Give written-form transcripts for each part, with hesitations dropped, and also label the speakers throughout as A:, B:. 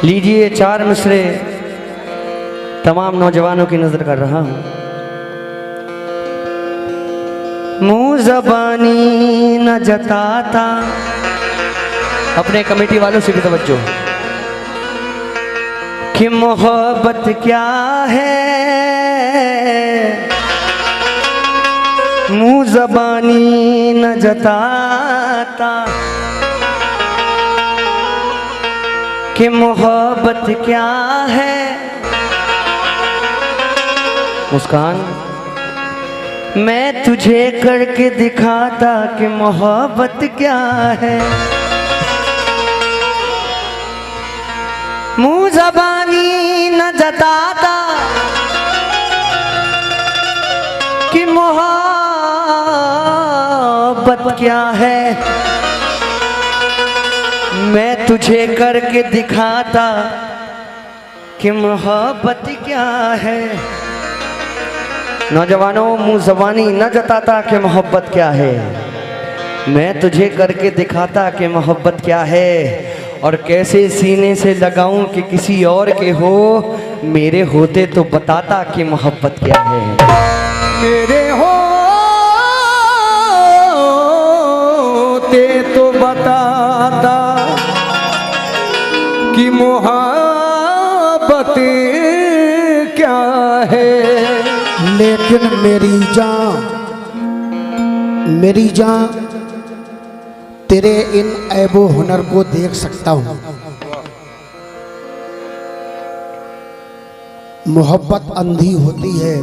A: लीजिए 4 मिसरे तमाम नौजवानों की नजर कर रहा हूं। मुंह ज़बानी न जताता, अपने कमेटी वालों से भी तवज्जो, कि मोहब्बत क्या है। मुंह ज़बानी न जताता कि मोहब्बत क्या है। मुस्कान, मैं तुझे करके दिखाता कि मोहब्बत क्या है। मुंह ज़बानी न जताता कि मोहब्बत क्या है। मैं तुझे करके दिखाता कि मोहब्बत क्या है। नौजवानों, मुंह ज़बानी न जताता कि मोहब्बत क्या है। मैं तुझे करके दिखाता कि मोहब्बत क्या है। और कैसे सीने से लगाऊं कि किसी और के हो, मेरे होते तो बताता कि मोहब्बत क्या है।
B: मेरे होते तो बताता कि मोहब्बत क्या है।
C: लेकिन मेरी जान तेरे इन ऐबो हुनर को देख सकता हूँ। मोहब्बत अंधी होती है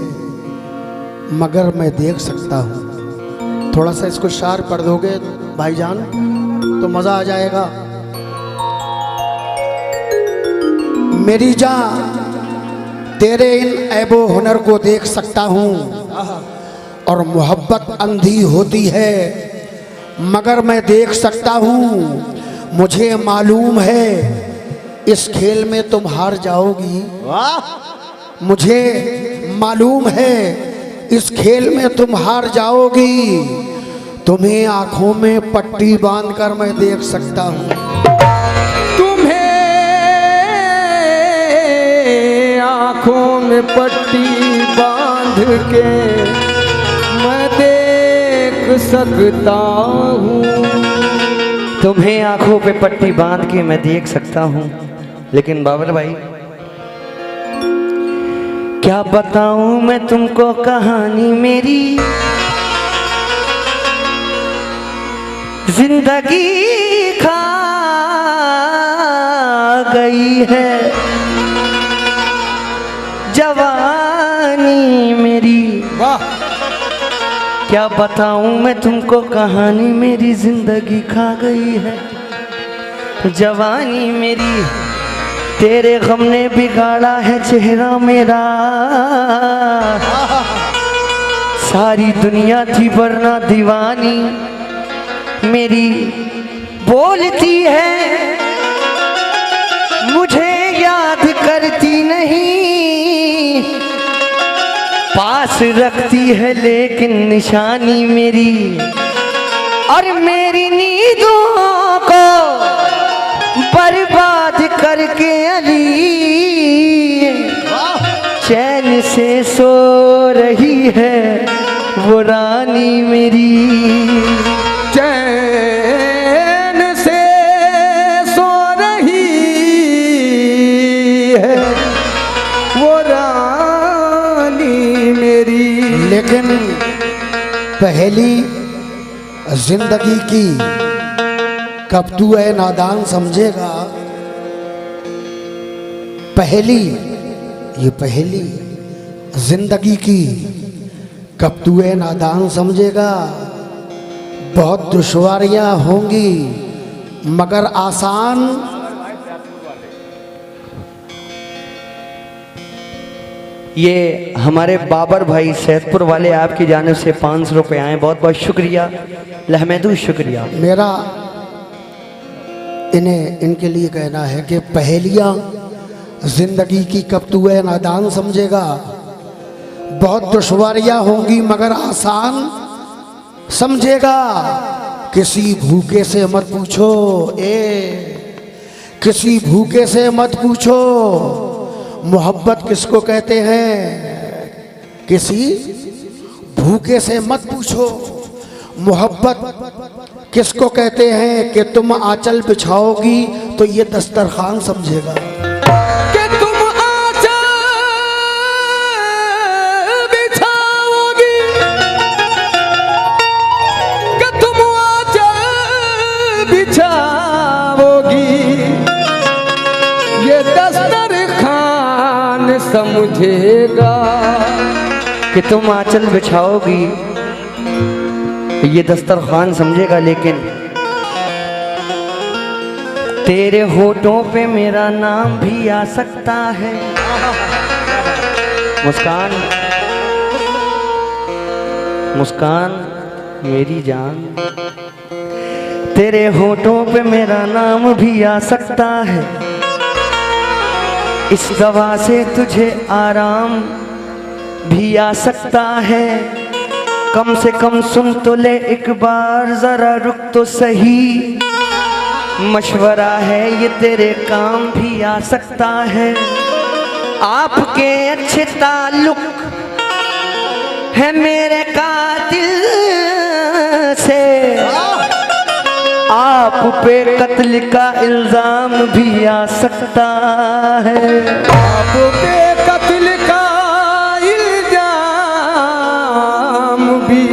C: मगर मैं देख सकता हूँ। थोड़ा सा इसको शार कर दोगे भाईजान तो मज़ा आ जाएगा। मेरी जान तेरे इन ऐबो हुनर को देख सकता हूँ। और मोहब्बत अंधी होती है मगर मैं देख सकता हूँ। मुझे मालूम है इस खेल में तुम हार जाओगी। मुझे मालूम है इस खेल में तुम हार जाओगी। तुम्हें आंखों में पट्टी बांधकर मैं देख सकता हूँ।
B: तुम्हें आंखों में पट्टी बांध के मैं देख सकता हूँ।
A: तुम्हें आंखों पे पट्टी बांध के मैं देख सकता हूँ। लेकिन बाबर भाई, क्या बताऊं मैं तुमको कहानी मेरी। जिंदगी खा गई है जवानी मेरी।
B: वाह!
A: क्या बताऊं मैं तुमको कहानी मेरी, जिंदगी खा गई है जवानी मेरी। तेरे गम ने बिगाड़ा है चेहरा मेरा। सारी दुनिया थी वरना दीवानी मेरी। बोलती है मुझे याद करती नहीं, पास रखती है लेकिन निशानी मेरी। और मेरी नींदों को बर्बाद करके अली चैन से सो रही है वो रानी मेरी।
B: चैन से सो रही है वो रानी मेरी।
C: लेकिन पहली जिंदगी की कब तू है नादान समझेगा। ये पहली जिंदगी की कब तू है नादान समझेगा। बहुत दुश्वारियां होंगी मगर आसान।
A: ये हमारे बाबर भाई सैदपुर वाले आपकी जानिब से 500 रुपये आए, बहुत बहुत शुक्रिया, लहमदू शुक्रिया।
C: मेरा इन्हें इनके लिए कहना है कि पहेलियां जिंदगी की कब तू है नादान समझेगा। बहुत दुश्वारियां होंगी मगर आसान समझेगा। किसी भूखे से मत पूछो, किसी भूखे से मत पूछो मोहब्बत किसको कहते हैं। किसी भूखे से मत पूछो मोहब्बत किसको कहते हैं। कि तुम आंचल बिछाओगी तो ये दस्तरखान समझेगा।
B: कि तुम आंचल बिछाओगी, कि तुम आंचल बिछाओगी, ये दस्तरखान समझेगा।
A: कि तुम आंचल बिछाओगी ये दस्तरखान समझेगा। लेकिन तेरे होठों पे मेरा नाम भी आ सकता है। मुस्कान, मुस्कान मेरी जान, तेरे होठों पे मेरा नाम भी आ सकता है। इस दवा से तुझे आराम भी आ सकता है। कम से कम सुन तो ले एक बार, जरा रुक तो सही। मशवरा है ये तेरे काम भी आ सकता है। आपके अच्छे ताल्लुक है मेरे कातिल से, आप पे कत्ल का इल्जाम भी आ सकता है।
B: आप पे कत्ल का भी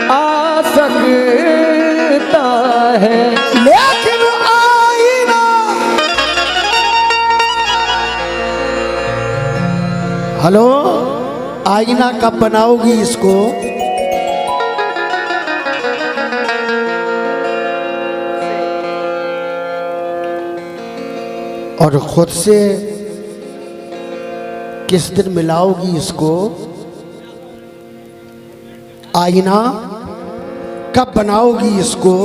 B: आ सकता है।
C: लेकिन आईना, हेलो, आईना कब बनाओगी इसको? और खुद से किस दिन मिलाओगी इसको? आईना कब बनाओगी इसको?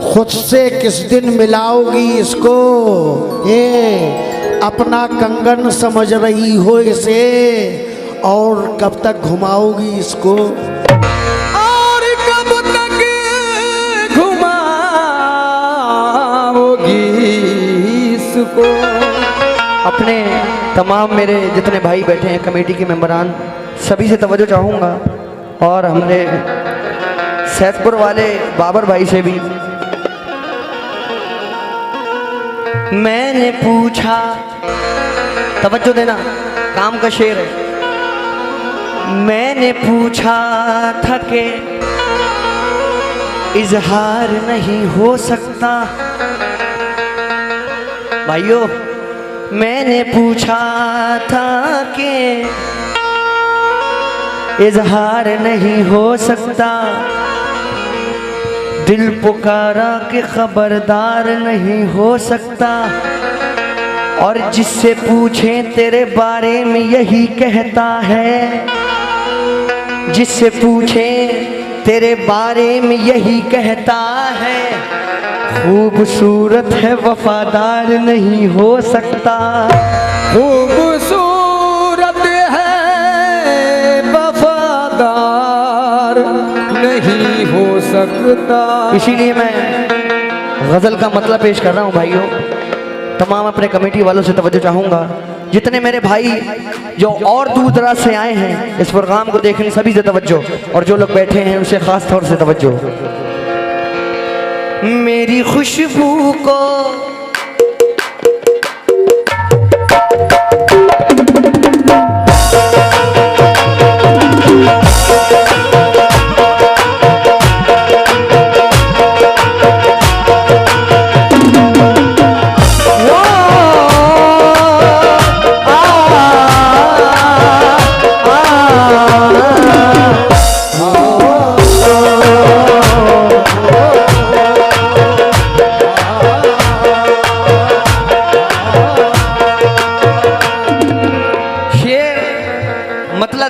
C: खुद से किस दिन मिलाओगी इसको? अपना कंगन समझ रही हो इसे, और कब तक घुमाओगी इसको?
B: और कब तक घुमाओगी इसको?
A: अपने तमाम मेरे जितने भाई बैठे हैं कमेटी के मेंबरान, सभी से तवज्जो चाहूँगा, और हमने सैदपुर वाले बाबर भाई से भी। मैंने पूछा, तवज्जो देना, काम का शेर है। मैंने पूछा था कि इजहार नहीं हो सकता। भाइयों, मैंने पूछा था कि इजहार नहीं हो सकता। दिल पुकारा कि खबरदार नहीं हो सकता। और जिससे पूछें तेरे बारे में यही कहता है, जिससे पूछें तेरे बारे में यही कहता है। खूबसूरत है वफादार नहीं हो सकता।
B: खूबसूरत है वफादार नहीं हो सकता।
A: इसीलिए मैं गज़ल का मतलब पेश कर रहा हूँ भाइयों। तमाम अपने कमेटी वालों से तवज्जो चाहूँगा, जितने मेरे भाई जो और दूर दराज से आए हैं इस प्रोग्राम को देखने, सभी से तवज्जो, और जो लोग बैठे हैं उनसे खास तौर से तवज्जो। मेरी खुशबू को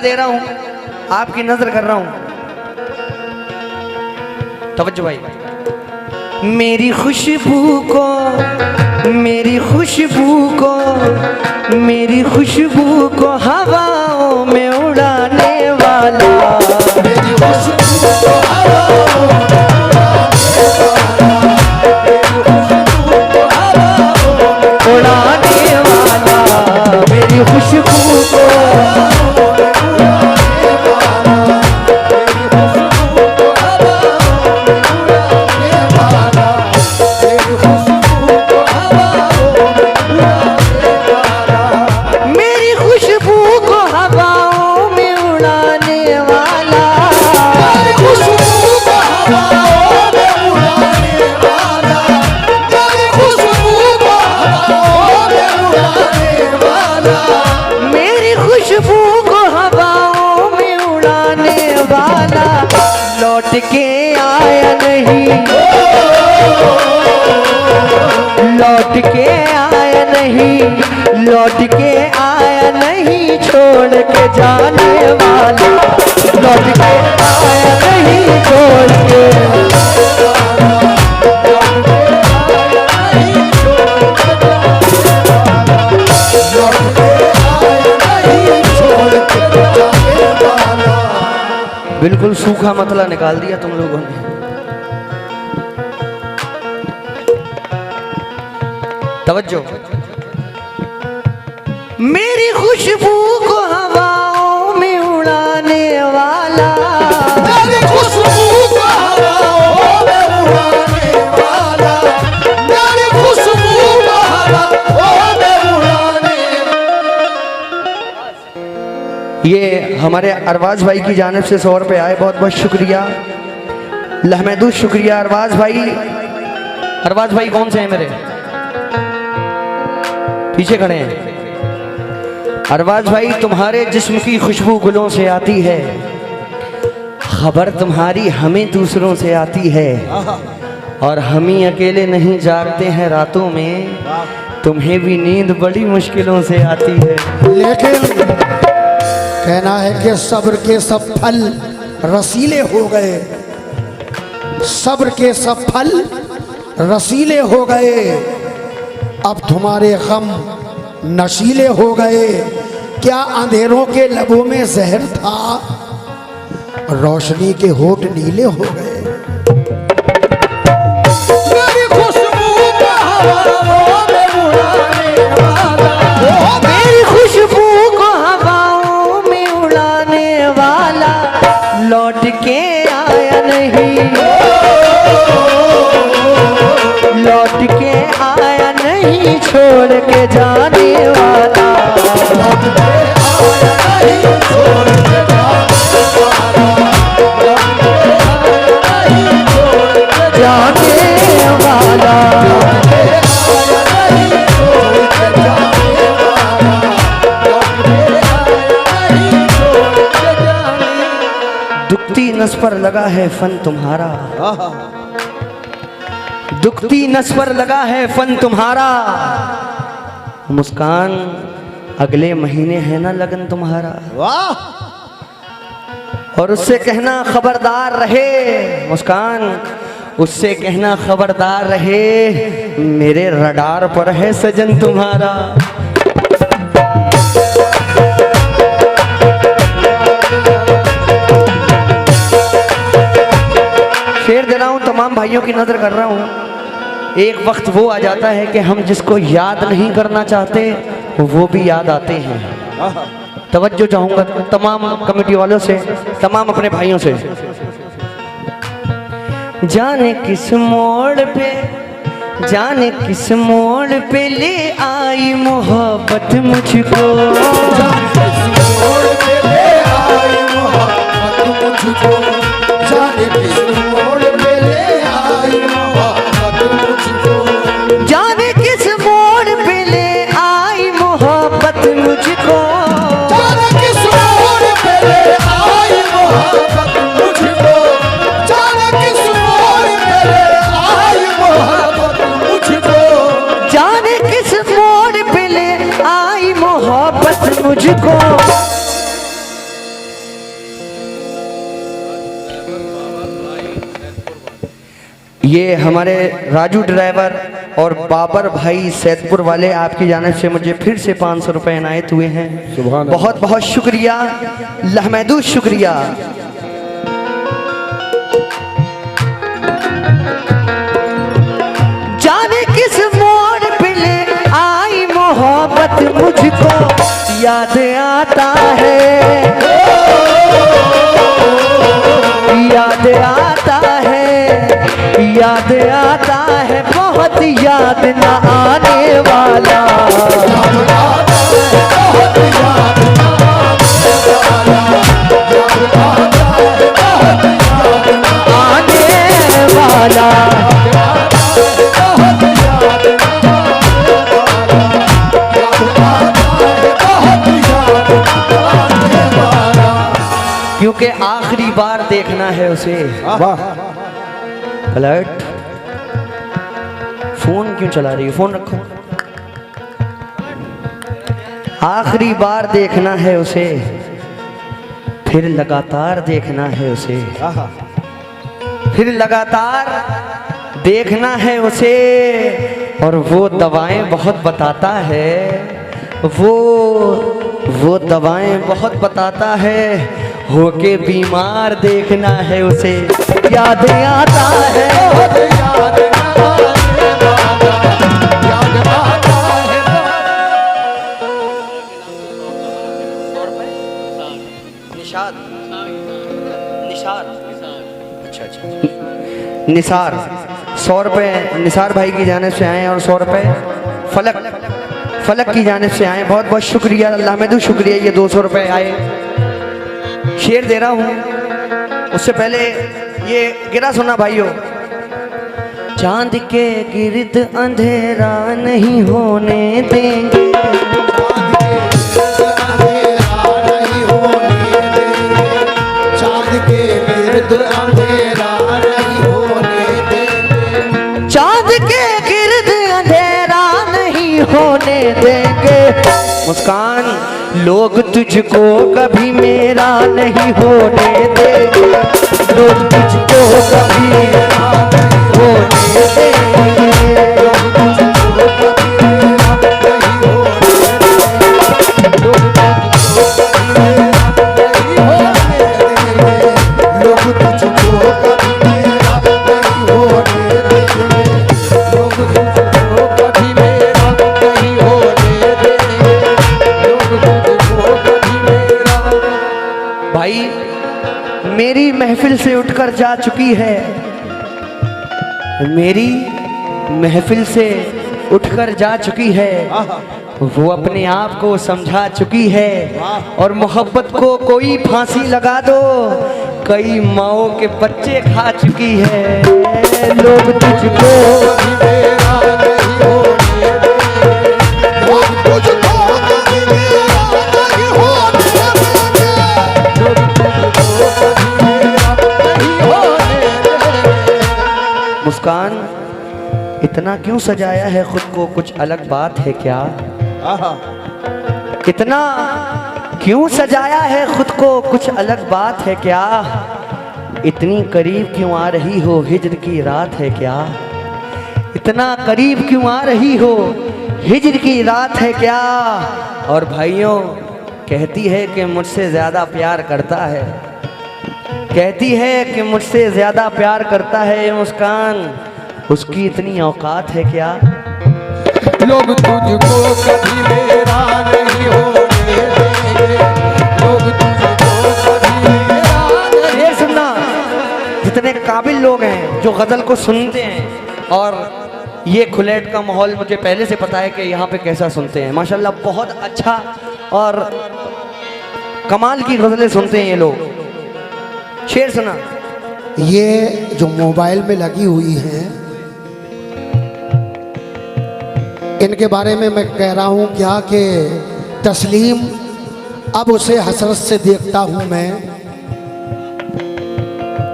A: दे रहा हूं, आपकी नजर कर रहा हूं, तवज्जो भाई। मेरी खुशबू को, मेरी खुशबू को, मेरी खुशबू को हवाओं हवाओं में उड़ाने वाला,
C: मेरी खुशबू को हवाओं में
A: उड़ाने वाला, मेरी खुशबू को मेरी खुशबू को हवाओं में उड़ाने वाला,
C: मेरी खुशबू को हवाओं में उड़ाने वाला, मेरी खुशबू को हवाओं में उड़ाने वाला,
A: मेरी खुशबू को हवाओं में उड़ाने वाला, लौट के आया नहीं, लौट के आया नहीं, लौट के आया नहीं, छोड़ के जाने वाला, लौट के आया नहीं, छोड़ के बिल्कुल सूखा मतला निकाल दिया तुम लोगों ने। तवज्जो। मेरी खुशबू को हवाओं में उड़ाने वाला,
C: मेरी खुशबू को हवाओं में उड़ाने वाला, मेरी खुशबू को हवाओं में उड़ाने।
A: ये हमारे अरबाज भाई की जानिब से 100 रुपये आए, बहुत बहुत शुक्रिया, लहमदूद शुक्रिया अरबाज भाई। अरबाज भाई कौन से हैं मेरे पीछे खड़े हैं? अरबाज भाई, तुम्हारे जिस्म की खुशबू गुलों से आती है, खबर तुम्हारी हमें दूसरों से आती है, और हम ही अकेले नहीं जागते हैं रातों में, तुम्हें भी नींद बड़ी मुश्किलों से आती है।
C: लेकिन कहना है कि सब्र के सब फल रसीले हो गए, सब्र के सब फल रसीले हो गए, अब तुम्हारे गम नशीले हो गए। क्या अंधेरों के लबों में जहर था, रोशनी के होठ नीले हो गए। मेरी खुशबू को हवाओं में उड़ाने वाला,
A: मेरी खुशबू को हवाओं में उड़ाने वाला, लौट के आया नहीं, लौट के आया नहीं, छोड़ के जाने वाला,
C: लौट के आया नहीं, छोड़ के
A: जाने वाला। दुखती नस पर लगा है फन तुम्हारा, दुखती नस पर लगा है फन तुम्हारा, मुस्कान अगले महीने है ना लगन तुम्हारा।
C: वाह।
A: और उससे कहना खबरदार रहे, मुस्कान उससे कहना खबरदार रहे, मेरे रडार पर है सजन तुम्हारा। शेर दे रहा हूं, तमाम भाइयों की नजर कर रहा हूं। एक वक्त वो आ जाता है कि हम जिसको याद नहीं करना चाहते वो भी याद आते हैं। तवज्जो चाहूंगा तमाम कमेटी वालों से, तमाम अपने भाइयों से। जाने किस मोड़ पे, जाने किस मोड़ पे ले आई मोहब्बत मुझको,
C: जाने किस मोड़ पे ले आई मोहब्बत मुझको, जाने किस मोड़ पे ले आई मोहब्बत मुझको,
A: जाने किस मोड़ पे ले आई मोहब्बत मुझको,
C: जाने किस मोड़ पे ले आई मोहब्बत मुझको, जाने किस मोड़ पे ले आई मोहब्बत मुझको,
A: जाने किस मोड़ पे ले आई मोहब्बत मुझको। ये हमारे राजू ड्राइवर और बाबर भाई सैदपुर वाले आपकी जानिब से मुझे फिर से 500 रुपए इनायत हुए हैं।
B: सुभान अल्लाह।
A: बहुत बहुत शुक्रिया, लहमदूद शुक्रिया। जाने किस मोड़ पे ले आई मोहब्बत मुझको याद आता है, याद आता है, याद आता है, बहुत याद न आने वाला, आने वाला। क्योंकि आखिरी बार देखना है उसे।
B: वाह।
A: पलट, फोन क्यों चला रही है? फोन रखो। आखिरी बार देखना है उसे, फिर लगातार देखना है उसे, फिर लगातार देखना है उसे। और वो दवाएं बहुत बताता है, वो दवाएं बहुत बताता है, होके बीमार देखना है उसे याद आता है, याद आता है। निशाद, अच्छा निसार 100 रुपए निसार भाई की जानिब से आए और 100 रुपए फलक की जानिब से आए। बहुत बहुत शुक्रिया, अल्लाह में शुक्रिया। ये 200 रुपए आए। शेर दे रहा हूँ, उससे पहले ये गिरा सुना भाइयों। चांद के गिर्द अंधेरा नहीं होने देंगे,
C: चांद के गिर्द अंधेरा नहीं होने देंगे,
A: चांद के गिर्द अंधेरा नहीं होने देंगे। मुस्कान, लोग तुझको कभी मेरा नहीं होने देंगे, लोग तुझको कभी मेरा नहीं होने देंगे, लोग तुझको कभी मेरा नहीं होने देंगे,
C: लोग तुझको कभी मेरा नहीं होने देंगे,
B: लोग तुझको कभी मेरा नहीं होने देंगे, लोग तुझको कभी मेरा।
A: भाई मेरी महफिल से उठकर जा चुकी है, मेरी महफिल से उठकर जा चुकी है, वो अपने आप को समझा चुकी है। और मोहब्बत को कोई फांसी लगा दो, कई माओ के बच्चे खा चुकी है। लोग तुझको
B: कभी मेरा नहीं होने देंगे,
C: लोग तुझको कभी मेरा नहीं होने देंगे,
B: लोग तुझको कभी मेरा नहीं होने देंगे।
A: मुस्कान, इतना क्यों सजाया है खुद को, कुछ अलग बात है क्या? इतना क्यों सजाया है खुद को, कुछ अलग बात है क्या? इतनी करीब क्यों आ रही हो, हिज्र की रात है क्या? इतना करीब क्यों आ रही हो, हिज्र की रात है क्या? और भाइयों, कहती है कि मुझसे ज्यादा प्यार करता है, कहती है कि मुझसे ज्यादा प्यार करता है। मुस्कान, उसकी इतनी औकात है क्या?
B: लोग तुझको कभी मेरा नहीं होने देंगे, लोग तुझको कभी मेरा नहीं।
A: ये सुनना, जितने काबिल लोग हैं जो गजल को सुनते हैं, और ये खुलेट का माहौल मुझे पहले से पता है कि यहाँ पे कैसा सुनते हैं। माशाल्लाह बहुत अच्छा और कमाल की गजलें सुनते हैं ये लोग। शेर सुना।
C: ये जो मोबाइल में लगी हुई हैं, इनके बारे में मैं कह रहा हूँ क्या कि तस्लीम, अब उसे हसरत से देखता हूँ मैं,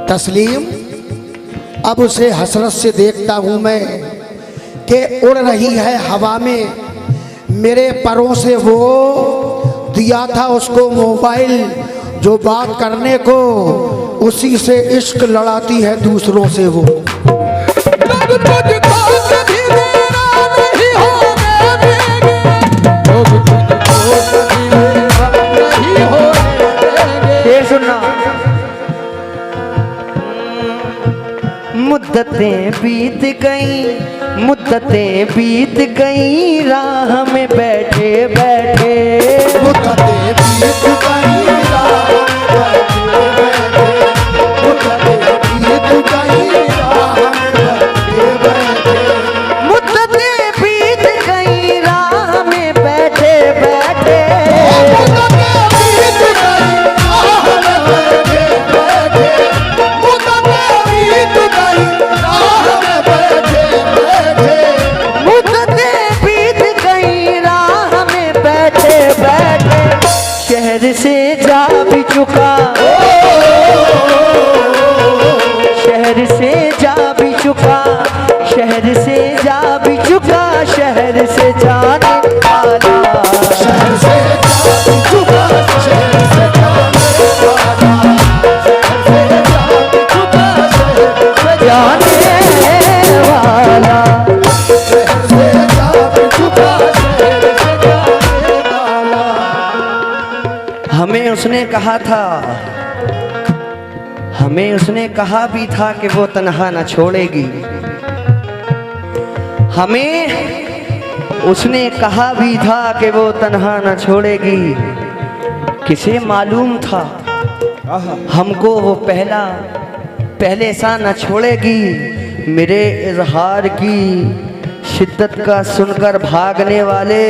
C: तस्लीम अब उसे हसरत से देखता हूँ मैं, कि उड़ रही है हवा में मेरे परों से। वो दिया था उसको मोबाइल जो बात करने को, उसी से इश्क लड़ाती है दूसरों से वो।
B: लोग तुझको कभी मेरा
A: मुद्दतें बीत गई, मुद्दतें बीत गई, राह में बैठे बैठे।
C: मुद्दतें बीत गई, राह में बैठे बैठे। मुद्दतें बीत गई, राह में बैठे बैठे।
A: मुद्दतें बीत गई, राह में बैठे बैठे।
C: मुद्दतें बीत गई, राह में बैठे बैठे। मुद्दतें बीत गई, राह में बैठे बैठे।
A: मुद्दतें बीत गई, राह में बैठे बैठे। शहर से जा भी चुका, शहर से जा भी चुका, शहर से जा भी चुका, शहर से जाने वाला।
C: शहर से जा चुका, शहर से जाने वाला। शहर से जा चुका, शहर से
A: जाने वाला।
C: शहर से जा चुका, शहर से जाने वाला।
A: हमें उसने कहा था, हमें उसने कहा भी था कि वो तन्हा न छोड़ेगी। हमें उसने कहा भी था कि वो तन्हा न छोड़ेगी। किसे मालूम था हमको वो पहले सा न छोड़ेगी। मेरे इजहार की शिद्दत का सुनकर भागने वाले,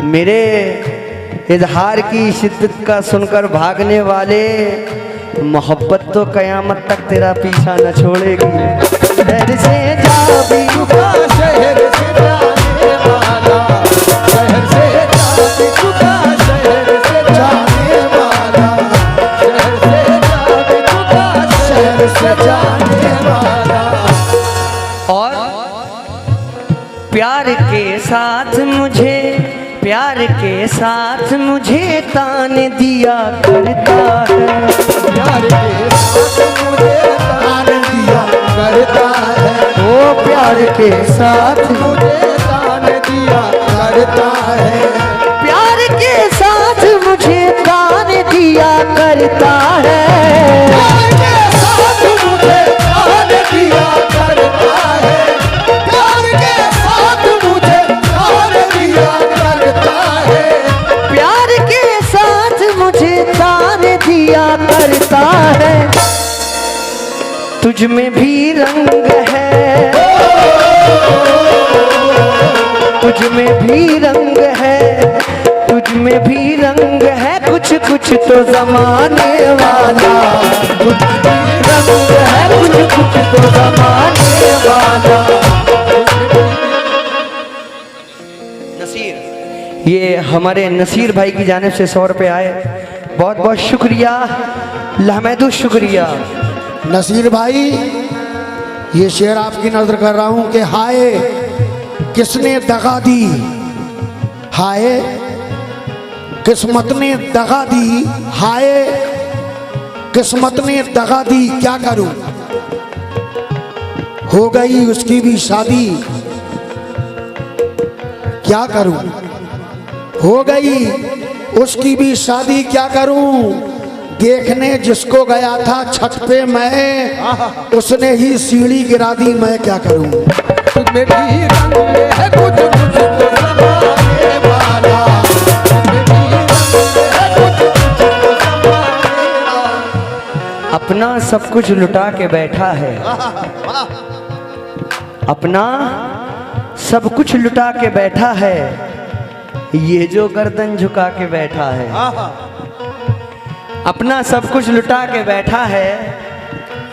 A: मेरे इजहार की शिद्दत का सुनकर भागने वाले, मोहब्बत तो कयामत तक तेरा पीछा न छोड़ेगी। शहर से जा भी
C: चुका, शहर से जाने वाला। शहर से जा चुका, शहर से जाने वाला। शहर से जा चुका, शहर से जाने वाला।
A: और प्यार के साथ मुझे, प्यार के साथ मुझे तान दिया करता है।
C: प्यार के साथ मुझे तान दिया करता है।
A: वो प्यार के साथ
C: मुझे तान दिया करता है।
A: प्यार के साथ मुझे तान दिया करता है।
C: प्यार के साथ मुझे तान दिया करता है। प्यार के साथ मुझे तान दिया करता है।
A: प्यार के साथ मुझे तान दिया करता है। तुझ में भी रंग है, तुझ में भी रंग है, तुझ में भी रंग है, कुछ कुछ तो जमाने वाला। तुझ में रंग है, कुछ कुछ तो जमाने वाला। नसीर, ये हमारे नसीर भाई की जानिब से 100 रुपये आए। बहुत बहुत शुक्रिया, लहमदु शुक्रिया।
C: नसीर भाई, ये शेर आपकी नजर कर रहा हूं कि हाय किसने दगा दी, हाय किस्मत ने दगा दी, हाय किस्मत ने दगा दी, क्या करूं। हो गई उसकी भी शादी, क्या करूं। हो गई उसकी भी शादी, क्या करूं। देखने जिसको गया था छत पे मैं, उसने ही सीढ़ी गिरा दी, मैं क्या करूं।
B: तुम्हें भी रंग है कुछ कुछ तो जमाने वाला। तुम्हें भी रंग है कुछ कुछ तो जमाने वाला।
A: अपना सब कुछ लुटा के बैठा है, अपना सब कुछ लुटा के बैठा है, ये जो गर्दन झुका के बैठा है। अपना सब कुछ लुटा के बैठा है,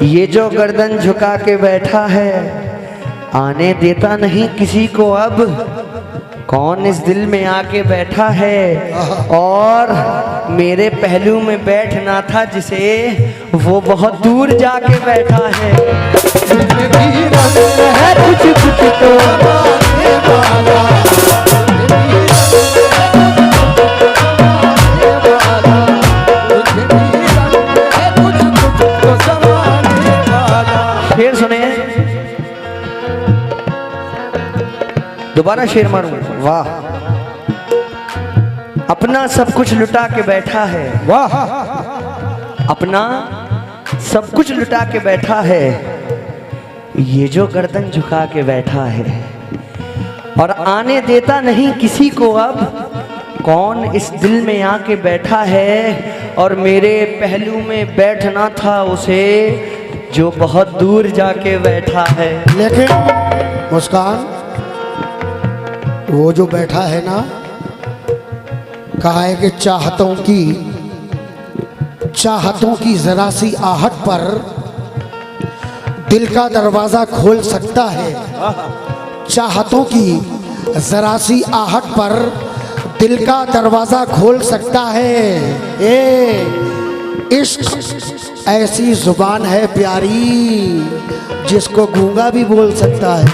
A: ये जो गर्दन झुका के बैठा है। आने देता नहीं किसी को अब, कौन इस दिल में आके बैठा है। और मेरे पहलू में बैठना था जिसे, वो बहुत दूर जाके बैठा है।
B: तुम्हें भी रंग
A: है कुछ कुछ तो
B: जमाने वाला। तुम्हें भी रंग है कुछ कुछ तो जमाने वाला।
A: शेर सुने, दोबारा शेर मारूं। वाह, अपना सब कुछ लुटा के बैठा है,
B: वाह,
A: अपना सब कुछ लुटा के बैठा है, ये जो गर्दन झुका के बैठा है और आने देता नहीं किसी को अब, कौन इस दिल में आके बैठा है और मेरे पहलू में बैठना था उसे जो बहुत दूर जाके बैठा है।
C: लेकिन मुस्कान, वो जो बैठा है ना, कहा है कि चाहतों की जरा सी आहट पर दिल का दरवाजा खोल सकता है। चाहतों की जरा सी आहट पर दिल का दरवाजा खोल सकता है। इश्क ऐसी जुबान है प्यारी जिसको गूंगा भी बोल सकता है।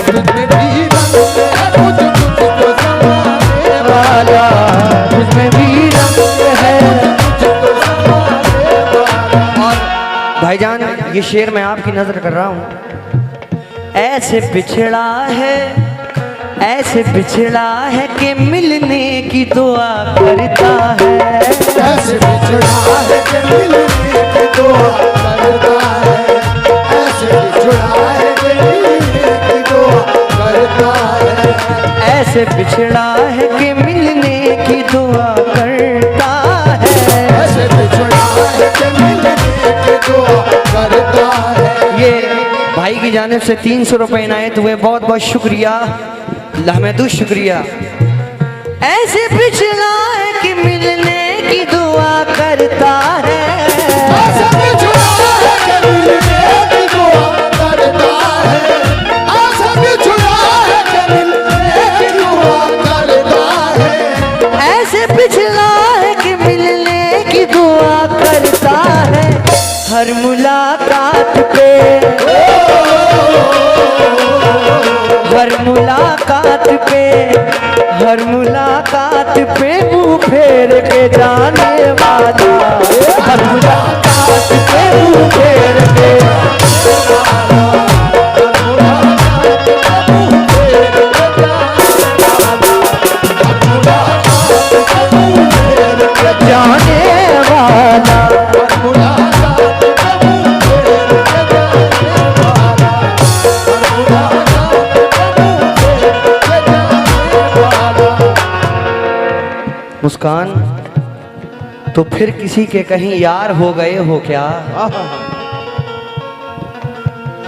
B: तुझमें भी रंग है कुछ कुछ तो समाने वाला,
A: उसमें भी रंग है।
B: कुछ तो समाने वाला।
A: और भाईजान, ये शेर मैं आपकी नजर कर रहा हूँ। ऐसे बिछड़ा है कि मिलने की दुआ करता है।
C: ऐसे बिछड़ा है कि मिलने की दुआ करता है। ऐसे बिछड़ा है कि मिलने की दुआ करता है।
A: ऐसे बिछड़ा है कि मिलने की दुआ करता है।
C: ऐसे बिछड़ा है कि मिलने की दुआ करता है।
A: ये भाई की जानिब से 300 रुपए इनायत हुए, बहुत बहुत शुक्रिया, लहमदु शुक्रिया। ऐसे बिछड़ा है कि मिलने की दुआ करता है।
C: ऐसे बिछड़ा है कि मिलने की दुआ करता है। ऐसे बिछड़ा है कि मिलने की दुआ करता है।
A: ऐसे बिछड़ा है कि मिलने की दुआ करता है। हर मुलाकात पे, हर मुलाकात पे मुंह फेर के जाने वाला, हर मुलाकात पे मुंह फेर के जाने वाला। मुस्कान, तो फिर किसी के कहीं यार हो गए हो क्या?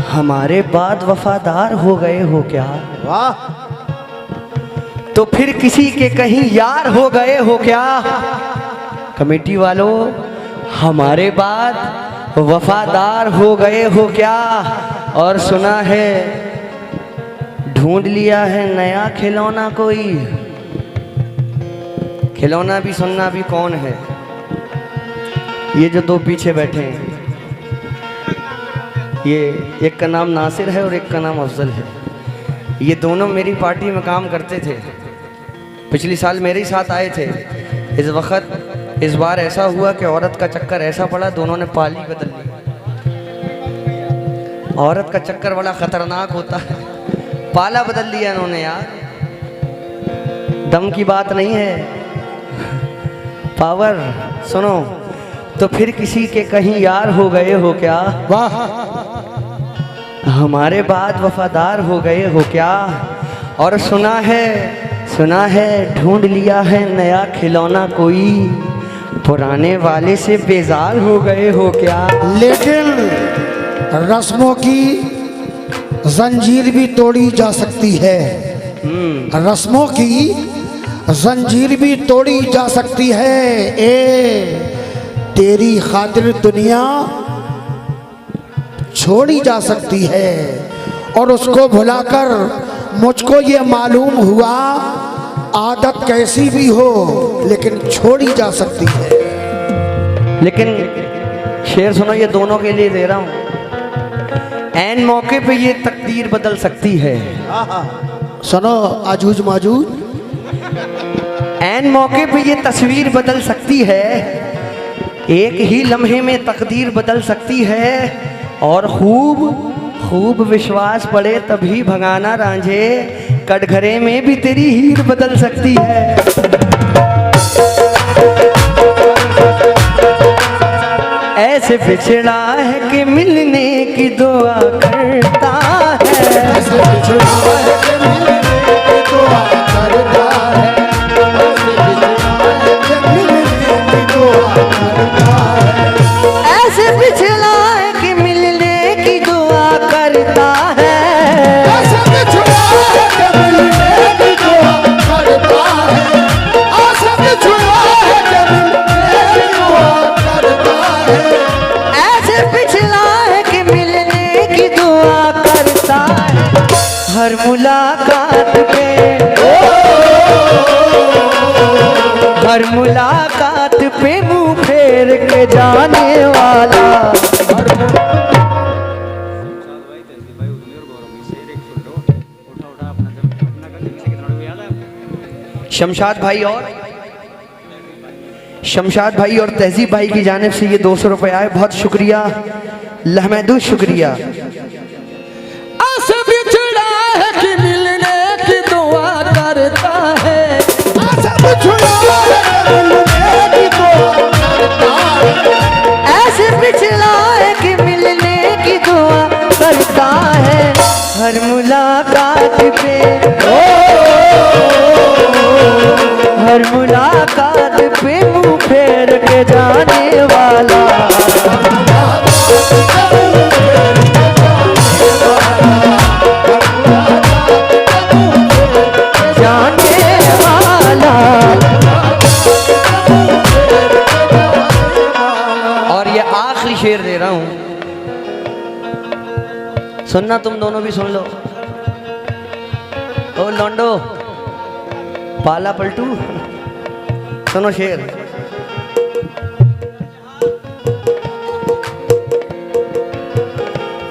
A: हमारे बाद वफादार हो गए हो क्या?
C: वाह,
A: तो फिर किसी के कहीं यार हो गए हो क्या? कमेटी वालों, हमारे बाद वफादार हो गए हो क्या? और सुना है ढूंढ लिया है नया खिलौना कोई। खिलौना भी सुनना भी कौन है? ये जो दो पीछे बैठे हैं, ये एक का नाम नासिर है और एक का नाम अफजल है। ये दोनों मेरी पार्टी में काम करते थे, पिछले साल मेरे ही साथ आए थे। इस बार ऐसा हुआ कि औरत का चक्कर ऐसा पड़ा, दोनों ने पाली बदल ली। औरत का चक्कर बड़ा खतरनाक होता है, पाला बदल लिया इन्होंने यार। दम की बात नहीं है, पावर। सुनो, तो फिर किसी के कहीं यार हो गए हो क्या?
C: वाह,
A: हमारे बाद वफादार हो गए हो क्या? और सुना है ढूंढ लिया है नया खिलौना कोई। पुराने वाले से बेजार हो गए हो क्या?
C: लेकिन रस्मों की जंजीर भी तोड़ी जा सकती है। रस्मों की जंजीर भी तोड़ी जा सकती है। तेरी खातिर दुनिया छोड़ी जा सकती है। और उसको भुलाकर मुझको ये मालूम हुआ, आदत कैसी भी हो लेकिन छोड़ी जा सकती है।
A: लेकिन शेर सुनो, ये दोनों के लिए दे रहा हूं। ऐन मौके पे ये तकदीर बदल सकती है।
C: सुनो आजूज माजूज,
A: ऐन मौके पे ये तस्वीर बदल सकती है। एक ही लम्हे में तकदीर बदल सकती है। और खूब विश्वास पड़े तभी भगाना रांझे, कटघरे में भी तेरी हीर बदल सकती है। ऐसे बिछड़ा है कि मिलने की दुआ करता है।
B: ऐसे बिछड़ा है कि मिलने की दुआ करता है। ऐसे बिछड़ा है कि मिलने की दुआ करता है।
A: ऐसे बिछड़ा है कि मिलने की दुआ करता है।
B: ऐसे बिछड़ा है कि मिलने की दुआ करता है।
A: ऐसे बिछड़ा है कि मिलने की दुआ करता है। हर मुलाकात पे हर मुलाकात पे मुंह फेर के जाने वाला। शमशाद भाई और तहजीब भाई की जानिब से ये 200 रुपए आए, बहुत शुक्रिया लहमदू, शुक्रिया।
B: ऐसे बिछड़ा है कि मिलने की दुआ करता है। ऐसे बिछड़ा है कि मिलने की दुआ करता है।
A: ऐसे बिछड़ा है कि मिलने की दुआ करता है। हर मुलाकात पे हर मुलाकात पे मुंह फेर के जाने वाला। जाने वाला। और ये आखिरी शेर दे रहा हूं, सुनना तुम दोनों भी सुन लो। ओ लौंडो पाला पलटू, सुनो शेर।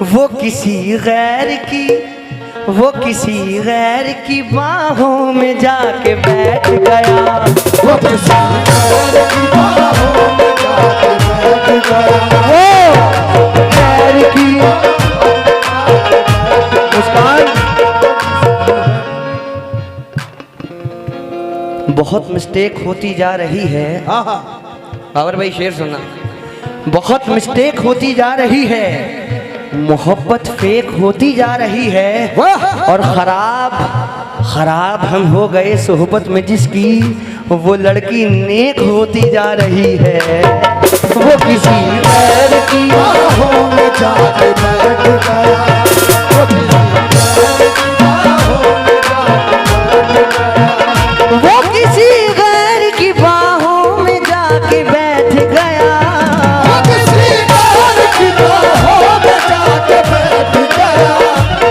A: वो किसी गैर की बाहों में जाके बैठ गया।
B: वो किसी गैर की बाहों में जाके बैठ गया।
A: वो गैर की मुस्कान। बहुत मिस्टेक होती जा रही है। और भाई शेर सुनना, बहुत मिस्टेक होती जा रही है, मोहब्बत फेक होती जा रही है। और खराब हम हो गए सोहबत में जिसकी, वो लड़की नेक होती जा रही है। वो किसी गैर की
B: बाहों में जाके बैठ गया। वो किसी गैर की बाहों में जाके बैठ गया।
A: वो किसी गैर की बाहों में जाके बैठ गया।
B: वो किसी गैर की बाहों में जाके बैठ गया।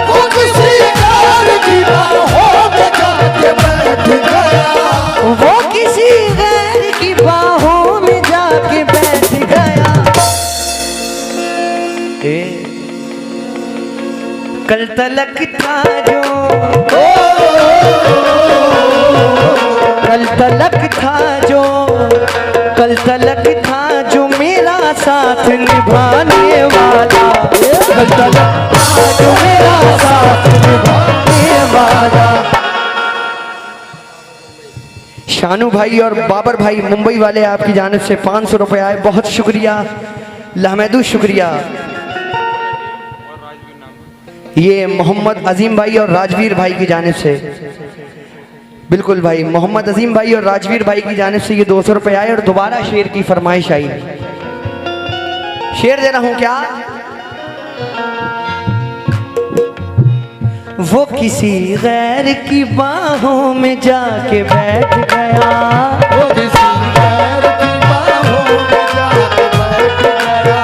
B: वो किसी गैर की बाहों में जाके बैठ गया।
A: वो किसी गैर की बाहों में जाके बैठ गया। कल तलक था जो कल तलक था जो मेरा साथ निभाने वाला। कल तलक था जो मेरा साथ निभाने वाला। शानू भाई और बाबर भाई मुंबई वाले आपकी जानिब से 500 रुपए आए, बहुत शुक्रिया लहमदू, शुक्रिया। ये मोहम्मद अजीम भाई और राजवीर भाई की जानिब से, बिल्कुल भाई, मोहम्मद अजीम भाई और राजवीर भाई की जानिब से ये 200 रुपए आए। और दोबारा शेर की फरमाइश आई, शेर दे रहा हूं क्या। वो किसी गैर की बाहों में जाके बैठ गया।
B: वो किसी गैर की बाहों में जाके बैठ गया।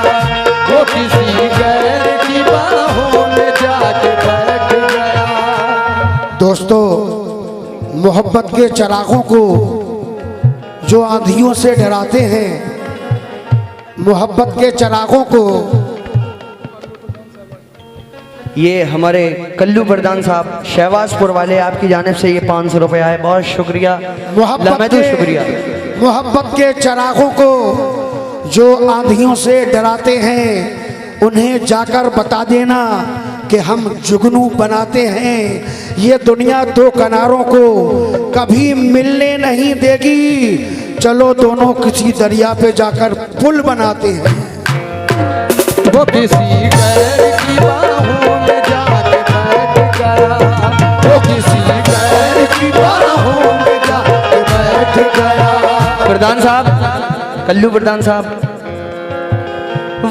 B: वो किसी गैर की बाहों में जाके बैठ गया। दोस्तों, मोहब्बत के चिरागों को जो आंधियों से डराते हैं, मोहब्बत के चिरागों को
A: ये हमारे कल्लू प्रधान साहब शहबाजपुर वाले आपकी जानिब से ये 500 रुपए आए, बहुत शुक्रिया लहमदू, शुक्रिया।
B: मोहब्बत के चिरागों को जो आंधियों से डराते हैं, उन्हें जाकर बता देना कि हम जुगनू बनाते हैं। ये दुनिया दो किनारों को कभी मिलने नहीं देगी। चलो दोनों किसी दरिया पे जाकर पुल बनाते हैं। वो किसी गैर की बाहों में जाके बैठ गया, वो किसी गैर की बाहों में जाके बैठ गया।
A: प्रधान साहब, कल्लू प्रधान साहब,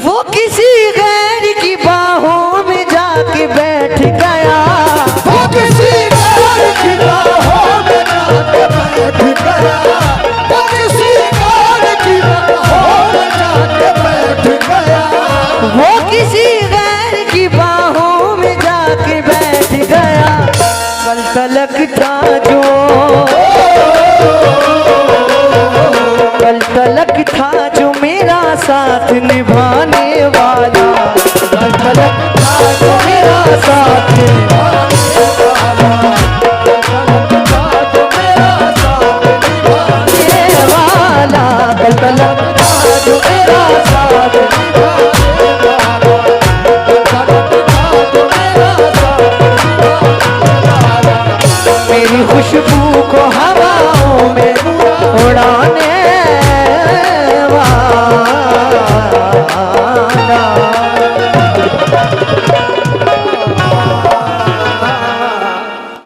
A: वो किसी गैर की बाहों में जाके बैठ गया,
B: वो किसी गैर की बाहों में जाके बैठ गया, वो किसी गैर की बाहों में जाके बैठ गया,
A: वो किसी गैर की बाहों में जाके बैठ गया। कल तलक था जो, कल तलक था जो मेरा साथ निभाने वाला, कल तलक था जो मेरा साथ निभाने वाला, कल तलक था जो मेरा साथ मेरी खुशबू को हवाओं में